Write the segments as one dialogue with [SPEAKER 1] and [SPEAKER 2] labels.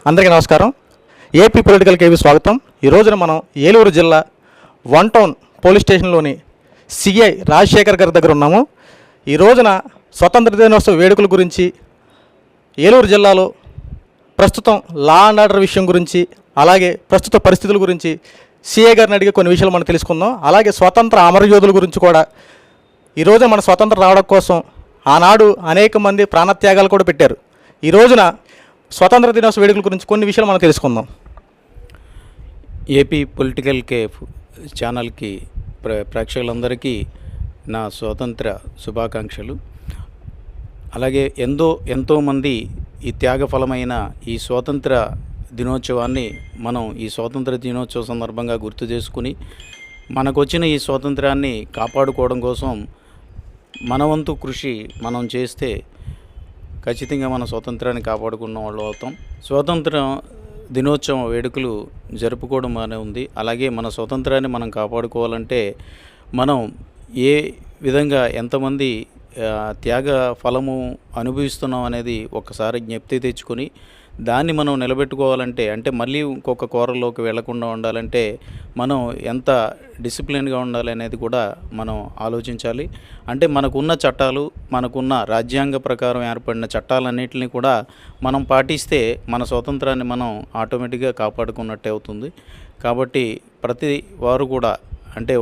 [SPEAKER 1] అందరికీ నమస్కారం. AP political KV స్వాగతం. ఈ రోజున మనం ఏలూరు జిల్లా వన్ టౌన్ పోలీస్ స్టేషన్లోని సిఐ రాజశేఖర్ గారి దగ్గర ఉన్నాము. ఈ రోజున స్వతంత్ర దినోత్సవ వేడుకల గురించి, ఏలూరు జిల్లాలో ప్రస్తుతం లా అండ్ ఆర్డర్ విషయం గురించి, అలాగే ప్రస్తుత పరిస్థితుల గురించి సిఐ గారిని అడిగే కొన్ని విషయాలు మనం తెలుసుకుందాం. అలాగే స్వతంత్ర అమరయోధుల గురించి కూడా, ఈరోజు మన స్వతంత్రం రావడం కోసం ఆనాడు అనేక మంది ప్రాణత్యాగాలు కూడా పెట్టారు. ఈ రోజున స్వతంత్ర దినోత్సవ వేడుకల గురించి కొన్ని విషయాలు మనం తెలుసుకుందాం.
[SPEAKER 2] ఏపీ పొలిటికల్ కేఫ్ ఛానల్కి ప్రేక్షకులందరికీ నా స్వాతంత్ర శుభాకాంక్షలు. అలాగే ఎంతోమంది ఈ త్యాగఫలమైన ఈ స్వాతంత్ర దినోత్సవాన్ని మనం ఈ స్వాతంత్ర దినోత్సవ సందర్భంగా గుర్తు చేసుకుని మనకొచ్చిన ఈ స్వాతంత్రాన్ని కాపాడుకోవడం కోసం మన వంతు కృషి మనం చేస్తే ఖచ్చితంగా మన స్వాతంత్రాన్ని కాపాడుకున్న వాళ్ళు అవుతాం. స్వాతంత్ర దినోత్సవం వేడుకలు జరుపుకోవడం అనే ఉంది. అలాగే మన స్వాతంత్రాన్ని మనం కాపాడుకోవాలంటే మనం ఏ విధంగా ఎంతమంది త్యాగ ఫలము అనుభవిస్తున్నాం అనేది ఒకసారి జ్ఞప్తి తెచ్చుకొని దాన్ని మనం నిలబెట్టుకోవాలంటే, అంటే మళ్ళీ ఇంకొక కోరల్లోకి వెళ్లకుండా ఉండాలంటే మనం ఎంత డిసిప్లిన్గా ఉండాలి అనేది కూడా మనం ఆలోచించాలి. అంటే మనకున్న చట్టాలు, మనకున్న రాజ్యాంగ ప్రకారం ఏర్పడిన చట్టాలన్నింటినీ కూడా మనం పాటిస్తే మన స్వాతంత్రాన్ని మనం ఆటోమేటిక్గా కాపాడుకున్నట్టే అవుతుంది. కాబట్టి ప్రతి వారు కూడా అంటే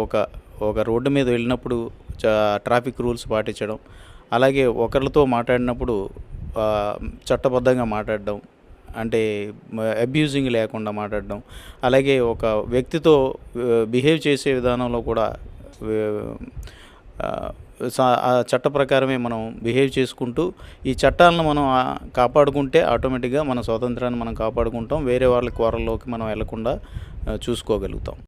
[SPEAKER 2] ఒక రోడ్డు మీద వెళ్ళినప్పుడు ట్రాఫిక్ రూల్స్ పాటించడం, అలాగే ఒకరితో మాట్లాడినప్పుడు చట్టబద్ధంగా మాట్లాడడం, అంటే అబ్యూజింగ్ లేకుండా మాట్లాడడం, అలాగే ఒక వ్యక్తితో బిహేవ్ చేసే విధానంలో కూడా ఆ చట్ట ప్రకారమే మనం బిహేవ్ చేసుకుంటూ ఈ చట్టాలను మనం కాపాడుకుంటే ఆటోమేటిక్గా మన స్వాతంత్రాన్ని మనం కాపాడుకుంటాం. వేరే వాళ్ళ కోరల్లోకి మనం వెళ్లకుండా చూసుకోగలుగుతాం.